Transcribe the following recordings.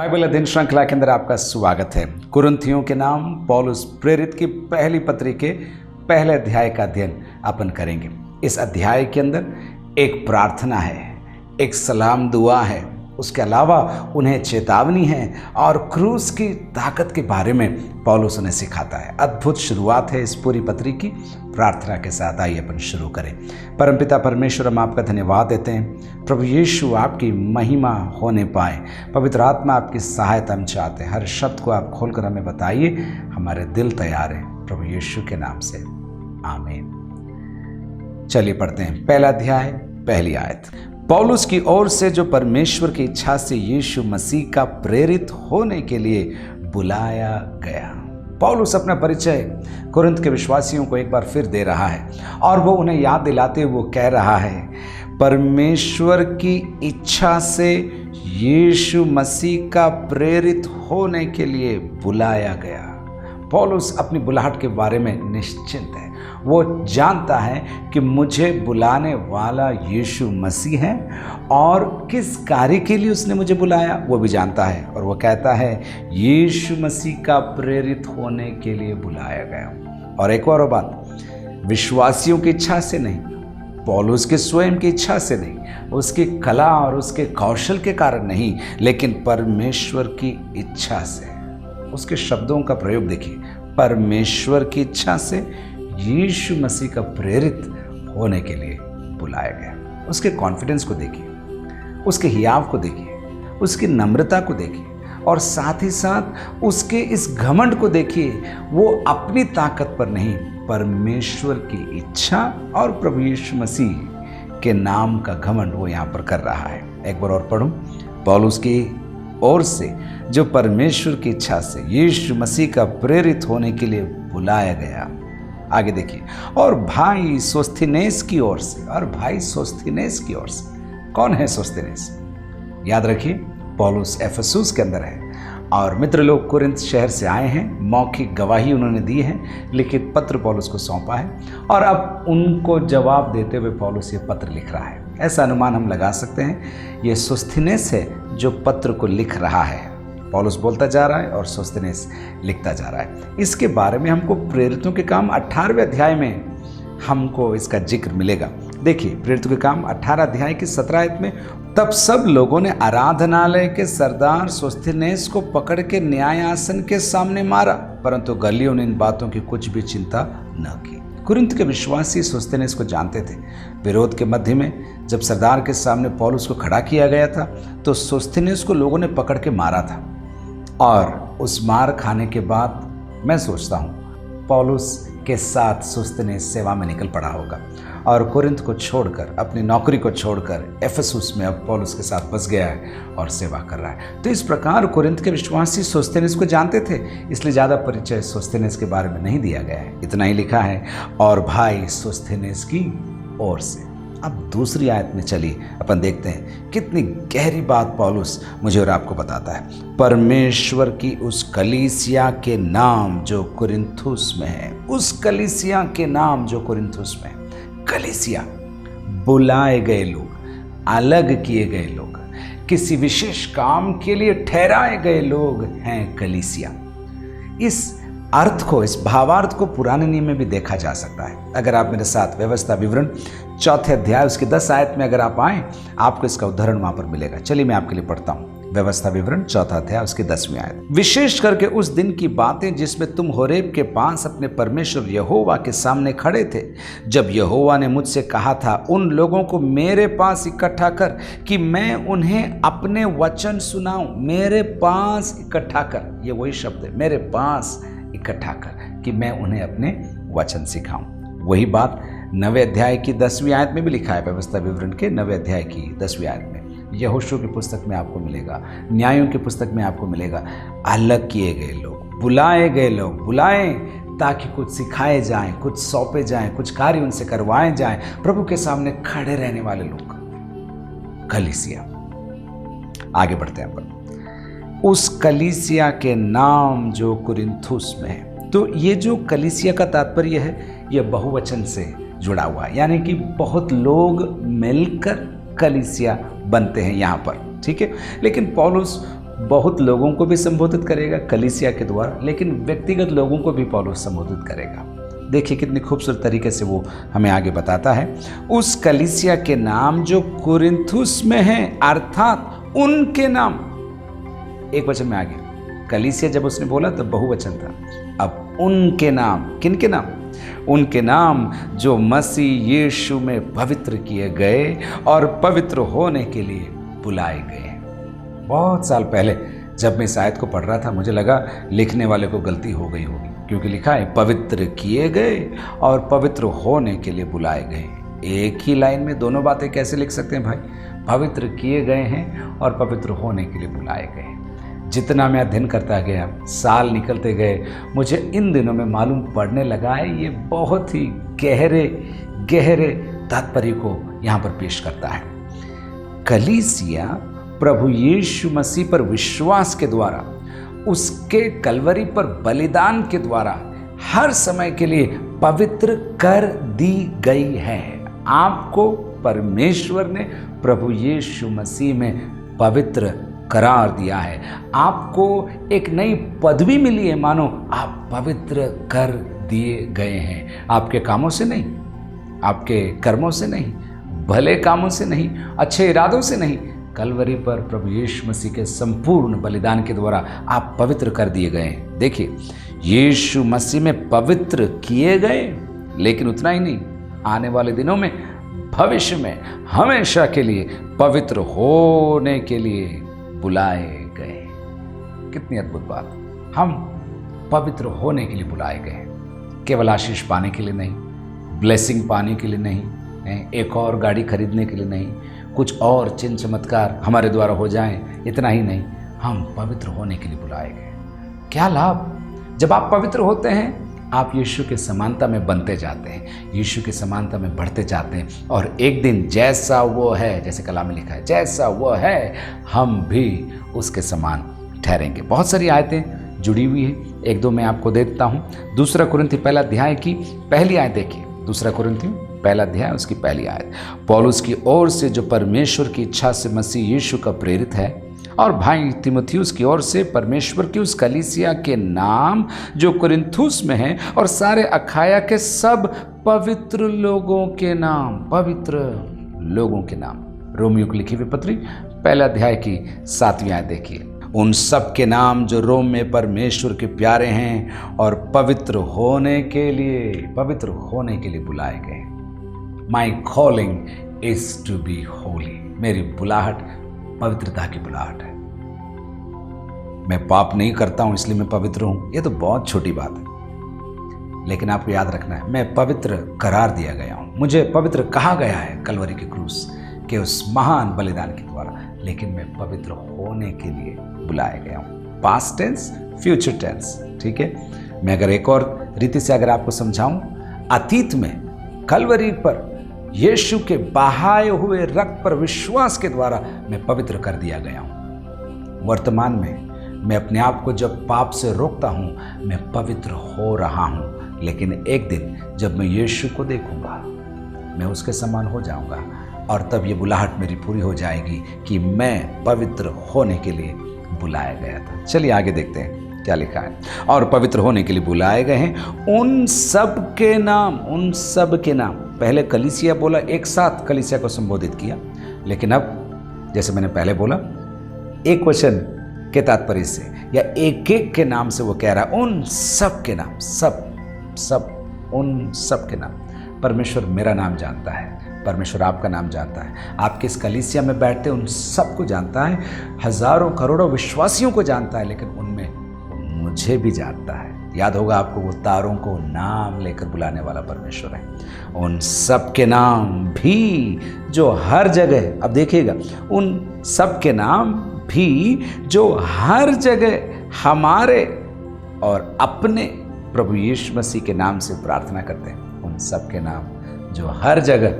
Bible अध्ययन श्रृंखला के अंदर आपका स्वागत है। कुरिन्थियों के नाम पौलुस प्रेरित की पहली पत्री के पहले अध्याय का अध्ययन अपन करेंगे। इस अध्याय के अंदर एक प्रार्थना है, एक सलाम दुआ है, उसके अलावा उन्हें चेतावनी है और क्रूस की ताकत के बारे में पौलुस उन्हें सिखाता है। अद्भुत शुरुआत है इस पूरी पत्री की। प्रार्थना के साथ आइए अपन शुरू करें। परमपिता परमेश्वर, हम आपका धन्यवाद देते हैं। प्रभु यीशु आपकी महिमा होने पाए, पवित्र आत्मा आपकी सहायता हम चाहते हैं। हर शब्द को आप खोलकर हमें बताइए, हमारे दिल तैयार हैं प्रभु यीशु के नाम से, आमीन। चलिए पढ़ते हैं पहला अध्याय पहली आयत। पौलुस की ओर से जो परमेश्वर की इच्छा से यीशु मसीह का प्रेरित होने के लिए बुलाया गया। पौलुस अपना परिचय कुरिन्थ के विश्वासियों को एक बार फिर दे रहा है और वो उन्हें याद दिलाते हुए वो कह रहा है, परमेश्वर की इच्छा से यीशु मसीह का प्रेरित होने के लिए बुलाया गया। पौलुस अपनी बुलाहट के बारे में निश्चिंत है। वो जानता है कि मुझे बुलाने वाला यीशु मसीह है और किस कार्य के लिए उसने मुझे बुलाया वो भी जानता है। और वो कहता है यीशु मसीह का प्रेरित होने के लिए बुलाया गया। और एक और बात, विश्वासियों की इच्छा से नहीं, पौलुस के स्वयं की इच्छा से नहीं, उसकी कला और उसके कौशल के कारण नहीं, लेकिन परमेश्वर की इच्छा से। उसके शब्दों का प्रयोग देखिए, परमेश्वर की इच्छा से यीशु मसीह का प्रेरित होने के लिए बुलाया गया। उसके कॉन्फिडेंस को देखिए, उसके हियाव को देखिए, उसकी नम्रता को देखिए और साथ ही साथ उसके इस घमंड को देखिए। वो अपनी ताकत पर नहीं, परमेश्वर की इच्छा और प्रभु यीशु मसीह के नाम का घमंड वो यहाँ पर कर रहा है। एक बार और पढ़ूं, पौलुस की ओर से जो परमेश्वर की इच्छा से यीशु मसीह का प्रेरित होने के लिए बुलाया गया। आगे देखिए, और भाई सोस्थिनेस की ओर से। और भाई सोस्थिनेस की ओर से कौन है सोस्थिनेस? याद रखिए, पौलुस एफेसुस के अंदर है और मित्र लोग कुरिन्थ शहर से आए हैं। मौखिक गवाही उन्होंने दी है, लिखित पत्र पौलुस को सौंपा है और अब उनको जवाब देते हुए पौलुस ये पत्र लिख रहा है। ऐसा अनुमान हम लगा सकते हैं ये सोस्थिनेस है जो पत्र को लिख रहा है। पौलुस बोलता जा रहा है और सोस्थिनेस लिखता जा रहा है। इसके बारे में हमको प्रेरितों के काम 18वें अध्याय में हमको इसका जिक्र मिलेगा। देखिए, प्रेरितों के काम 18 अध्याय की 17 आयत में, तब सब लोगों ने आराधनालय के सरदार सोस्थिनेस को पकड़ के न्याय आसन के सामने मारा, परंतु गल्लियों ने इन बातों की कुछ भी चिंता न की। कुरिन्थ के विश्वासी सोस्थिनेस को जानते थे। विरोध के मध्य में जब सरदार के सामने पौलुस को खड़ा किया गया था तो सोस्थिनेस को लोगों ने पकड़ के मारा था और उस मार खाने के बाद मैं सोचता हूँ पौलुस के साथ सोस्थिनेस सेवा में निकल पड़ा होगा और कुरिन्थ को छोड़कर, अपनी नौकरी को छोड़कर एफेसुस में अब पौलुस के साथ बस गया है और सेवा कर रहा है। तो इस प्रकार कुरिन्थ के विश्वासी सोस्थिनेस को जानते थे, इसलिए ज़्यादा परिचय सोस्थिनेस के बारे में नहीं दिया गया है। इतना ही लिखा है, और भाई सोस्थिनेस की ओर से। अब दूसरी आयत में चलिए अपन देखते हैं कितनी गहरी बात पौलुस मुझे और आपको बताता है। परमेश्वर की उस कलीसिया के नाम जो कुरिन्थुस में है, उस कलीसिया के नाम जो कुरिन्थुस में है। कलीसिया, बुलाए गए लोग, अलग किए गए लोग, किसी विशेष काम के लिए ठहराए गए लोग हैं कलीसिया। इस अर्थ को, इस भावार्थ को पुराने नियम में भी देखा जा सकता है। अगर आप मेरे साथ व्यवस्था विवरण 4 अध्याय उसकी 10 आयत में अगर आप आए, आपको इसका उदाहरण वहां पर मिलेगा। चलिए मैं आपके लिए पढ़ता हूं। व्यवस्था विवरण 4 अध्याय उसकी 10वीं आयत। विशेष करके उस दिन की बातें जिसमें तुम होरेब के पास अपने परमेश्वर यहोवा के सामने खड़े थे, जब यहोवा ने मुझसे कहा था, उन लोगों को मेरे पास इकट्ठा कर कि मैं उन्हें अपने वचन सुनाऊं। मेरे पास इकट्ठा कर, ये वही शब्द है, मेरे पास इकट्ठा कर कि मैं उन्हें अपने वचन सिखाऊं। वही बात 9वें अध्याय की 10वीं आयत में भी लिखा है। व्यवस्था विवरण के 9वें अध्याय की 10वीं आयत में, यहोशू की पुस्तक में आपको मिलेगा, न्यायों की पुस्तक में आपको मिलेगा, अलग किए गए लोग, बुलाए गए लोग, बुलाए ताकि कुछ सिखाए जाएं, कुछ सौंपे जाएं, कुछ कार्य उनसे करवाए जाएं, प्रभु के सामने खड़े रहने वाले लोग, कलीसिया। आगे बढ़ते हैं अपन। उस कलीसिया के नाम जो कुरिन्थुस में है। तो ये जो कलीसिया का तात्पर्य है, ये बहुवचन से जुड़ा हुआ है, यानी कि बहुत लोग मिलकर कलीसिया बनते हैं यहाँ पर, ठीक है। लेकिन पौलुस बहुत लोगों को भी संबोधित करेगा कलीसिया के द्वारा, लेकिन व्यक्तिगत लोगों को भी पौलुस संबोधित करेगा। देखिए कितनी खूबसूरत तरीके से वो हमें आगे बताता है। उस कलीसिया के नाम जो कुरिन्थुस में है, अर्थात उनके नाम, एक वचन में आगे, कलीसिया जब उसने बोला तब बहुवचन था, अब उनके नाम, किनके नाम? उनके नाम जो मसीह यीशु में पवित्र किए गए और पवित्र होने के लिए बुलाए गए। बहुत साल पहले जब मैं इस आयत को पढ़ रहा था, मुझे लगा लिखने वाले को गलती हो गई होगी, क्योंकि लिखा है पवित्र किए गए और पवित्र होने के लिए बुलाए गए। एक ही लाइन में दोनों बातें कैसे लिख सकते हैं भाई? पवित्र किए गए हैं और पवित्र होने के लिए बुलाए गए। जितना मैं अध्ययन करता गया, साल निकलते गए, मुझे इन दिनों में मालूम पड़ने लगा है ये बहुत ही गहरे गहरे तात्पर्य को यहाँ पर पेश करता है। कलीसिया प्रभु यीशु मसीह पर विश्वास के द्वारा, उसके कलवरी पर बलिदान के द्वारा हर समय के लिए पवित्र कर दी गई है। आपको परमेश्वर ने प्रभु यीशु मसीह में पवित्र करार दिया है। आपको एक नई पदवी मिली है, मानो आप पवित्र कर दिए गए हैं। आपके कामों से नहीं, आपके कर्मों से नहीं, भले कामों से नहीं, अच्छे इरादों से नहीं, कलवरी पर प्रभु यीशु मसीह के संपूर्ण बलिदान के द्वारा आप पवित्र कर दिए गए हैं। देखिए, यीशु मसीह में पवित्र किए गए, लेकिन उतना ही नहीं, आने वाले दिनों में, भविष्य में हमेशा के लिए पवित्र होने के लिए बुलाए गए। कितनी अद्भुत बात! हम पवित्र होने के लिए बुलाए गए, केवल आशीष पाने के लिए नहीं, ब्लेसिंग पाने के लिए नहीं, एक और गाड़ी खरीदने के लिए नहीं, कुछ और चिन्ह चमत्कार हमारे द्वारा हो जाएं, इतना ही नहीं, हम पवित्र होने के लिए बुलाए गए। क्या लाभ! जब आप पवित्र होते हैं, आप यीशु के समानता में बनते जाते हैं, यीशु के समानता में बढ़ते जाते हैं, और एक दिन जैसा वो है, जैसे कलाम में लिखा है, जैसा वो है हम भी उसके समान ठहरेंगे। बहुत सारी आयतें जुड़ी हुई है, एक दो मैं आपको दे देता हूँ। 2 कुरिन्थी पहला अध्याय की पहली आयत देखिए। 2 कुरिन्थी पहला अध्याय उसकी पहली आयत। पौलुस की ओर से जो परमेश्वर की इच्छा से मसीह यीशु का प्रेरित है, और भाई तीमुथियुस की ओर से परमेश्वर की उस कलीसिया के नाम जो कुरिन्थुस में है, और सारे अखाया के सब पवित्र लोगों के नाम, पवित्र लोगों के नाम। रोमियो को लिखी हुई पत्री पहला अध्याय की 7वीं आयत देखिए। उन सब के नाम जो रोम में परमेश्वर के प्यारे हैं और पवित्र होने के लिए बुलाए गए। My calling is to be holy. मेरी बुलाहट पवित्रता की बुलाहट है। मैं पाप नहीं करता हूं इसलिए मैं पवित्र हूं, ये तो बहुत छोटी बात है। लेकिन आपको याद रखना है, मैं पवित्र करार दिया गया हूं, मुझे पवित्र कहा गया है कलवरी के क्रूस के उस महान बलिदान के द्वारा, लेकिन मैं पवित्र होने के लिए बुलाया गया हूं। पास्ट टेंस, फ्यूचर टेंस, ठीक है। मैं अगर एक और रीति से अगर आपको समझाऊं, अतीत में कलवरी पर यीशु के बहाए हुए रक्त पर विश्वास के द्वारा मैं पवित्र कर दिया गया हूं। वर्तमान में मैं अपने आप को जब पाप से रोकता हूं, मैं पवित्र हो रहा हूं, लेकिन एक दिन जब मैं यीशु को देखूंगा, मैं उसके समान हो जाऊंगा, और तब ये बुलाहट मेरी पूरी हो जाएगी कि मैं पवित्र होने के लिए बुलाया गया था। चलिए आगे देखते हैं क्या लिखा है। और पवित्र होने के लिए बुलाए गए हैं उन सब के नाम, उन सब के नाम। पहले कलीसिया बोला, एक साथ कलीसिया को संबोधित किया, लेकिन अब जैसे मैंने पहले बोला, एक वचन के तात्पर्य से या एक एक के नाम से वो कह रहा है उन सब के नाम, सब उन सब के नाम। परमेश्वर मेरा नाम जानता है, परमेश्वर आपका नाम जानता है, आपके इस कलीसिया में बैठते उन सबको जानता है, हजारों करोड़ों विश्वासियों को जानता है, लेकिन उनमें मुझे भी जानता है। याद होगा आपको, वो तारों को नाम लेकर बुलाने वाला परमेश्वर है। उन सब के नाम भी जो हर जगह, अब देखिएगा, उन सब के नाम भी जो हर जगह हमारे और अपने प्रभु यीशु मसीह के नाम से प्रार्थना करते हैं। उन सब के नाम जो हर जगह,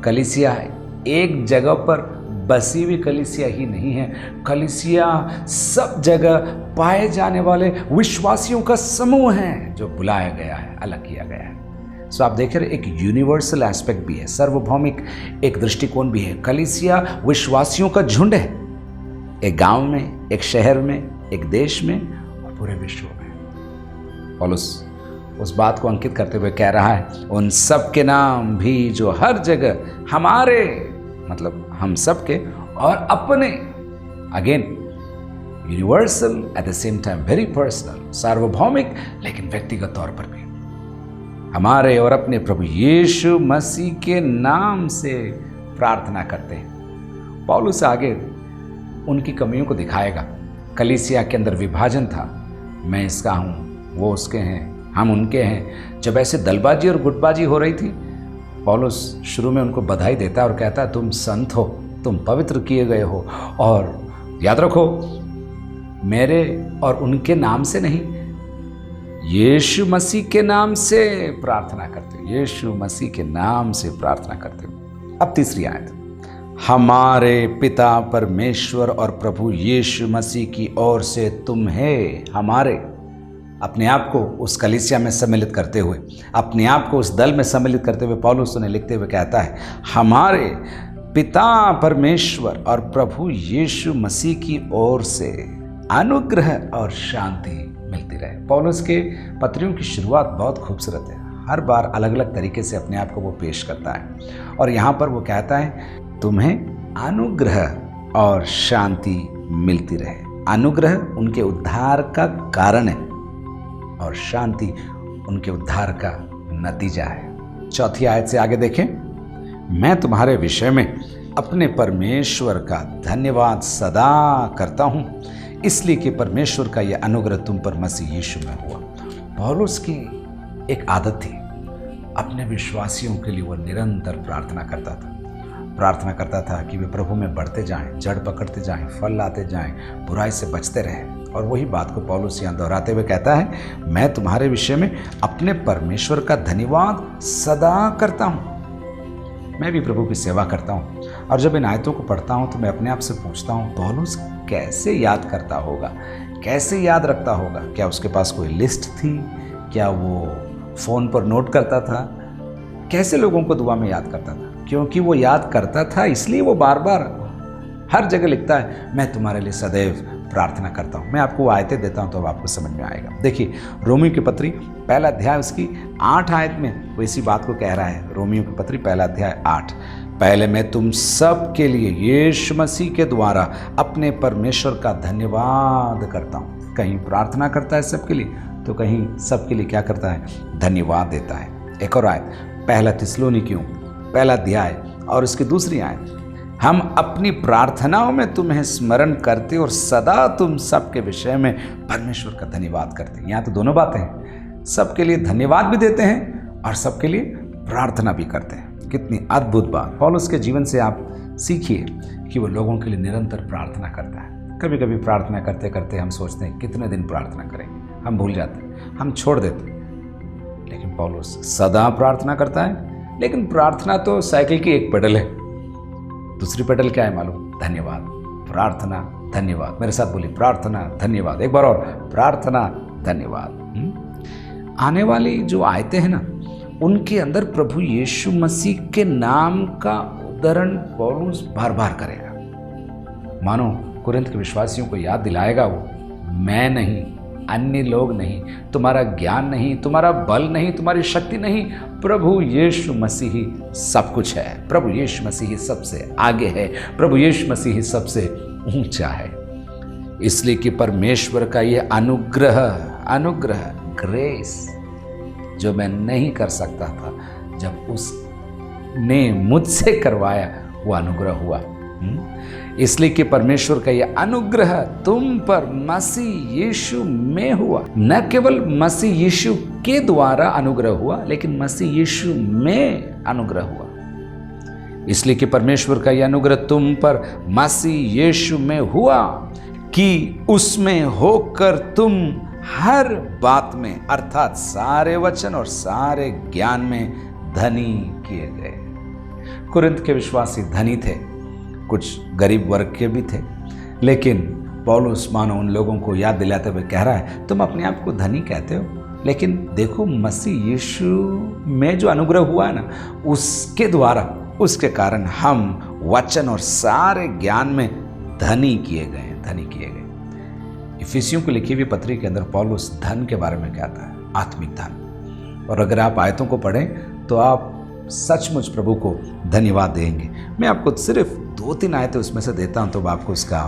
कलीसिया है एक जगह पर बसी हुई कलीसिया ही नहीं है, कलीसिया सब जगह पाए जाने वाले विश्वासियों का समूह है जो बुलाया गया है, अलग किया गया है। सो आप देख रहे, एक यूनिवर्सल एस्पेक्ट भी है, सार्वभौमिक एक दृष्टिकोण भी है। कलीसिया विश्वासियों का झुंड है, एक गांव में, एक शहर में, एक देश में और पूरे विश्व में। पौलुस उस बात को अंकित करते हुए कह रहा है, उन सब के नाम भी जो हर जगह हमारे, मतलब हम सब के और अपने, again universal at the same time very personal, सार्वभौमिक लेकिन व्यक्तिगत तौर पर भी, हमारे और अपने प्रभु यीशु मसीह के नाम से प्रार्थना करते हैं। पौलुस आगे उनकी कमियों को दिखाएगा। कलीसिया के अंदर विभाजन था, मैं इसका हूँ, वो उसके हैं, हम उनके हैं। जब ऐसे दलबाजी और गुटबाजी हो रही थी, पौलुस शुरू में उनको बधाई देता और कहता, तुम संत हो, तुम पवित्र किए गए हो, और याद रखो मेरे और उनके नाम से नहीं, यीशु मसीह के नाम से प्रार्थना करते हो, यीशु मसीह के नाम से प्रार्थना करते हो। अब तीसरी आयत, हमारे पिता परमेश्वर और प्रभु यीशु मसीह की ओर से तुम्हें, हमारे, अपने आप को उस कलीसिया में सम्मिलित करते हुए, अपने आप को उस दल में सम्मिलित करते हुए पौलुस उन्हें लिखते हुए कहता है, हमारे पिता परमेश्वर और प्रभु यीशु मसीह की ओर से अनुग्रह और शांति मिलती रहे। पौलुस के पत्रियों की शुरुआत बहुत खूबसूरत है, हर बार अलग अलग तरीके से अपने आप को वो पेश करता है, और यहाँ पर वो कहता है तुम्हें अनुग्रह और शांति मिलती रहे। अनुग्रह उनके उद्धार का कारण है और शांति उनके उद्धार का नतीजा है। चौथी आयत से आगे देखें, मैं तुम्हारे विषय में अपने परमेश्वर का धन्यवाद सदा करता हूँ, इसलिए कि परमेश्वर का यह अनुग्रह तुम पर मसीह यीशु में हुआ। पौलुस की एक आदत थी, अपने विश्वासियों के लिए वो निरंतर प्रार्थना करता था कि वे प्रभु में बढ़ते जाएं, जड़ पकड़ते जाएं, फल लाते जाएं, बुराई से बचते रहें। और वही बात को पौलुस यहाँ दोहराते हुए कहता है, मैं तुम्हारे विषय में अपने परमेश्वर का धन्यवाद सदा करता हूँ। मैं भी प्रभु की सेवा करता हूँ, और जब इन आयतों को पढ़ता हूँ तो मैं अपने आप से पूछता हूँ, पौलुस कैसे याद करता होगा, कैसे याद रखता होगा? क्या उसके पास कोई लिस्ट थी? क्या वो फ़ोन पर नोट करता था? कैसे लोगों को दुआ में याद करता था? क्योंकि वो याद करता था, इसलिए वो बार बार हर जगह लिखता है, मैं तुम्हारे लिए सदैव प्रार्थना करता हूँ। मैं आपको आयतें देता हूँ तो अब आपको समझ में आएगा। देखिए, रोमियो की पत्री पहला अध्याय उसकी 8 आयत में वो इसी बात को कह रहा है। रोमियो की पत्री पहला अध्याय 8, पहले मैं तुम सब के लिए यीशु मसीह के द्वारा अपने परमेश्वर का धन्यवाद करता हूँ। कहीं प्रार्थना करता है सबके लिए, तो कहीं सबके लिए क्या करता है? धन्यवाद देता है। एक और आयत, पहला थिस्सलुनीकियों पहला अध्याय और उसकी दूसरी आयत, हम अपनी प्रार्थनाओं में तुम्हें स्मरण करते और सदा तुम सबके विषय में परमेश्वर का धन्यवाद करते हैं। यहाँ तो दोनों बातें हैं, सबके लिए धन्यवाद भी देते हैं और सबके लिए प्रार्थना भी करते हैं। कितनी अद्भुत बात! पौलुस के जीवन से आप सीखिए कि वो लोगों के लिए निरंतर प्रार्थना करता है। कभी कभी प्रार्थना करते करते हम सोचते हैं कितने दिन प्रार्थना करेंगे, हम भूल जाते हैं, हम छोड़ देते हैं, लेकिन पौलुस सदा प्रार्थना करता है। लेकिन प्रार्थना तो साइकिल की एक पेडल है, दूसरी पेडल क्या है मालूम? धन्यवाद। प्रार्थना धन्यवाद, मेरे साथ बोलिए, प्रार्थना धन्यवाद। एक बार और, प्रार्थना धन्यवाद। आने वाली जो आयतें हैं ना, उनके अंदर प्रभु यीशु मसीह के नाम का उद्धरण पौलुस बार बार करेगा। मानो कुरिन्थ के विश्वासियों को याद दिलाएगा वो, मैं नहीं, अन्य लोग नहीं, तुम्हारा ज्ञान नहीं, तुम्हारा बल नहीं, तुम्हारी शक्ति नहीं, प्रभु यीशु मसीह ही सब कुछ है। प्रभु यीशु मसीह ही सबसे आगे है, प्रभु यीशु मसीह ही सबसे ऊंचा है। इसलिए कि परमेश्वर का ये अनुग्रह ग्रेस जो मैं नहीं कर सकता था, जब उसने मुझसे करवाया वो अनुग्रह हुआ। इसलिए कि परमेश्वर का यह अनुग्रह तुम पर मसीह यीशु में हुआ। न केवल मसीह यीशु के द्वारा अनुग्रह हुआ, लेकिन मसीह यीशु में अनुग्रह हुआ। इसलिए कि परमेश्वर का यह अनुग्रह तुम पर मसीह यीशु में हुआ कि उसमें होकर तुम हर बात में, अर्थात सारे वचन और सारे ज्ञान में धनी किए गए। कुरिन्थ के विश्वासी धनी थे, कुछ गरीब वर्ग के भी थे, लेकिन पौलुस मानो उन लोगों को याद दिलाते हुए कह रहा है, तुम अपने आप को धनी कहते हो, लेकिन देखो मसीह यीशु में जो अनुग्रह हुआ है ना, उसके द्वारा, उसके कारण हम वचन और सारे ज्ञान में धनी किए गए। धनी किए गए। इफिसियों को लिखी हुई पत्री के अंदर पौलुस धन के बारे में कहता है, आत्मिक धन। और अगर आप आयतों को पढ़ें तो आप सचमुच प्रभु को धन्यवाद देंगे। मैं आपको सिर्फ 2-3 आयतें उसमें से देता हूं तो आपको उसका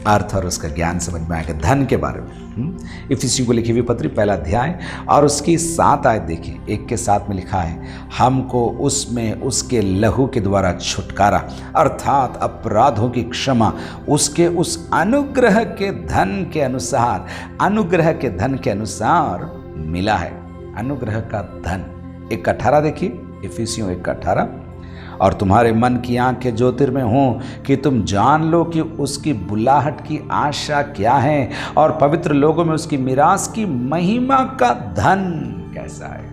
अर्थ और उसका ज्ञान समझ में आएगा। धन के बारे में इफिसियों को लिखी हुई पत्री 1 अध्याय और उसकी 7 आयत देखिए। 1 के 7 में लिखा है, हमको उसमें उसके लहू के द्वारा छुटकारा अर्थात अपराधों की क्षमा उसके उस अनुग्रह के धन के अनुसार, अनुग्रह के धन के अनुसार मिला है। अनुग्रह का धन 1:18 देखिए, इफिसियों 1:18, और तुम्हारे मन की आंखें ज्योतिर्मय हों कि तुम जान लो कि उसकी बुलाहट की आशा क्या है और पवित्र लोगों में उसकी मिरास की महिमा का धन कैसा है।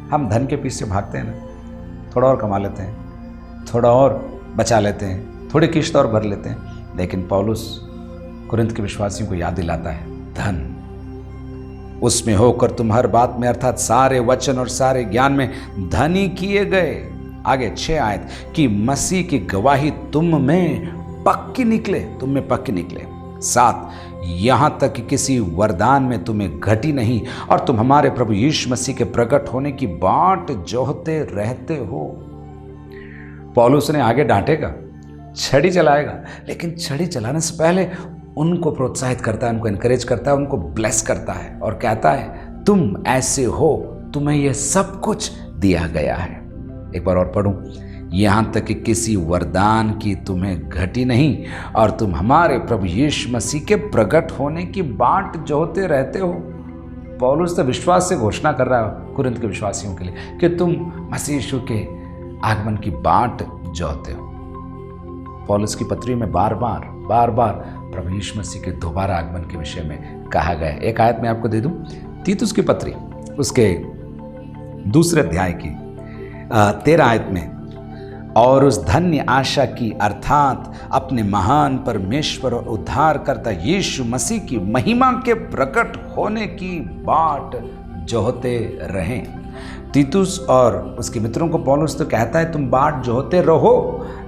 हम धन के पीछे भागते हैं ना, थोड़ा और कमा लेते हैं, थोड़ा और बचा लेते हैं, थोड़ी किश्त और भर लेते हैं, लेकिन पौलुस कुरिन्थ के विश्वासियों को याद दिलाता है, धन उसमें होकर तुम हर बात में अर्थात सारे वचन और सारे ज्ञान में धनी किए गए। आगे 6 आयत कि मसीह की गवाही तुम में पक्की निकले, तुम में पक्की निकले। 7 यहां तक कि किसी वरदान में तुम्हें घटी नहीं और तुम हमारे प्रभु यीशु मसीह के प्रकट होने की बाट जोहते रहते हो। पौलुस ने आगे डांटेगा, छड़ी चलाएगा, लेकिन छड़ी चलाने से पहले उनको प्रोत्साहित करता है, उनको एनकरेज करता है, उनको ब्लेस करता है और कहता है तुम ऐसे हो, तुम्हें यह सब कुछ दिया गया है। एक बार और पढ़ूं, यहां तक कि किसी वरदान की तुम्हें घटी नहीं और तुम हमारे प्रभु यीशु मसीह के प्रकट होने की बाट जोहते रहते हो। पौलुस तो विश्वास से घोषणा कर रहा है कुरिन्थ के विश्वासियों के लिए कि तुम मसीह यीशु के आगमन की बाट जोहते हो। पौलुस की पत्री में बार बार प्रभु यीशु मसीह के दोबारा आगमन के विषय में कहा गया है। एक आयत मैं आपको दे दूं, तीतुस की पत्री उसके 2 अध्याय की 13 आयत में, और उस धन्य आशा की अर्थात अपने महान परमेश्वर और उद्धारकर्ता यीशु मसीह की महिमा के प्रकट होने की बाट जोहते रहें। तीतुस और उसके मित्रों को पौलुस तो कहता है तुम बाट जोहते रहो,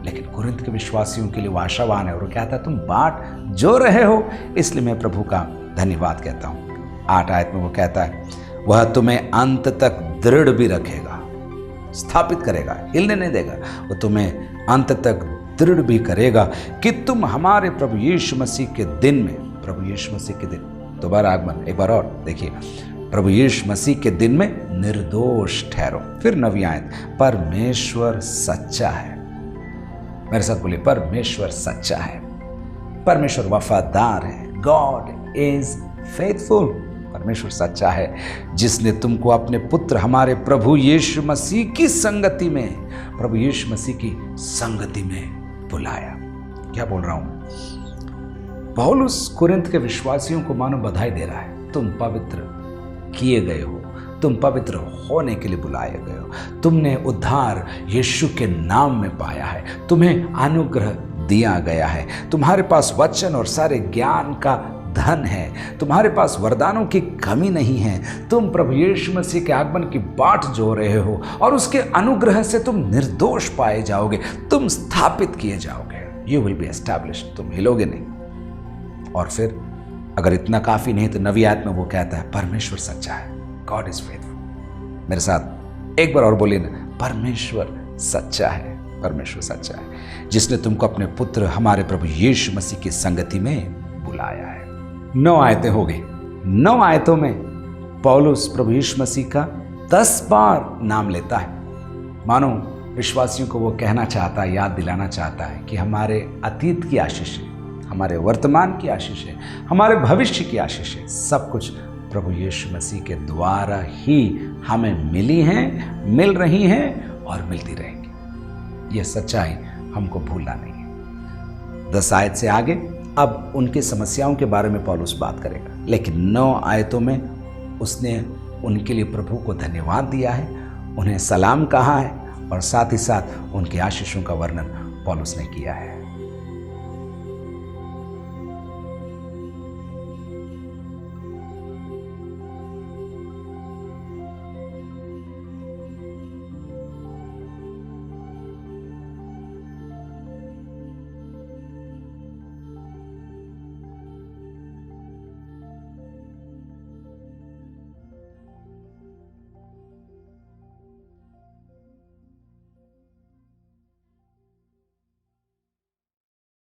लेकिन कुरिन्थ के विश्वासियों के लिए वो आशावान है और वो कहता है तुम बाट जो रहे हो, इसलिए मैं प्रभु का धन्यवाद कहता हूँ। 8 आयत में वो कहता है वह तुम्हें अंत तक दृढ़ भी रखेगा, स्थापित करेगा, हिलने नहीं देगा, वो तुम्हें अंत तक दृढ़ भी करेगा कि तुम हमारे प्रभु यीशु मसीह के दिन में, प्रभु यीशु मसीह के दिन, दोबारा आगमन, एक बार और देखिए, प्रभु यीशु मसीह के दिन में निर्दोष ठहरो। फिर 9वीं आयत, परमेश्वर सच्चा है। मेरे साथ बोलिए, परमेश्वर सच्चा है, परमेश्वर वफादार है। God is faithful. परमेश्वर सच्चा है जिसने तुमको अपने पुत्र हमारे प्रभु यीशु मसीह की संगति में, प्रभु यीशु मसीह की संगति में बुलाया। क्या बोल रहा हूं? पौलुस कुरिन्थ के विश्वासियों को मानो बधाई दे रहा है, तुम पवित्र किए गए हो, तुम पवित्र होने के लिए बुलाए गए हो, तुमने उद्धार यीशु के नाम में पाया है, तुम्हें अनुग्रह दिया गया है, तुम्हारे पास वचन और सारे ज्ञान का धन है, तुम्हारे पास वरदानों की कमी नहीं है, तुम प्रभु यीशु मसीह के आगमन की बाट जो रहे हो और उसके अनुग्रह से तुम निर्दोष पाए जाओगे, तुम स्थापित किए जाओगे। यू विल बी एस्टैब्लिश्ड, तुम हिलोगे नहीं। और फिर अगर इतना काफी नहीं तो 9वीं आयत में वो कहता है परमेश्वर सच्चा है, गॉड इज फेथफुल। मेरे साथ एक बार और बोलिए ना, परमेश्वर सच्चा है, परमेश्वर सच्चा है जिसने तुमको अपने पुत्र हमारे प्रभु यीशु मसीह की संगति में बुलाया है। 9 आयतें हो गई। 9 आयतों में पौलुस प्रभु यीशु मसीह का 10 बार नाम लेता है, मानो विश्वासियों को वो कहना चाहता है, याद दिलाना चाहता है कि हमारे अतीत की आशीषें, हमारे वर्तमान की आशीषें, हमारे भविष्य की आशीषें, सब कुछ प्रभु यीशु मसीह के द्वारा ही हमें मिली हैं, मिल रही हैं और मिलती रहेंगी। यह सच्चाई हमको भूलना नहीं है। 10 आयत से आगे अब उनकी समस्याओं के बारे में पौलुस बात करेगा, लेकिन 9 आयतों में उसने उनके लिए प्रभु को धन्यवाद दिया है, उन्हें सलाम कहा है और साथ ही साथ उनकी आशीषों का वर्णन पौलुस ने किया है।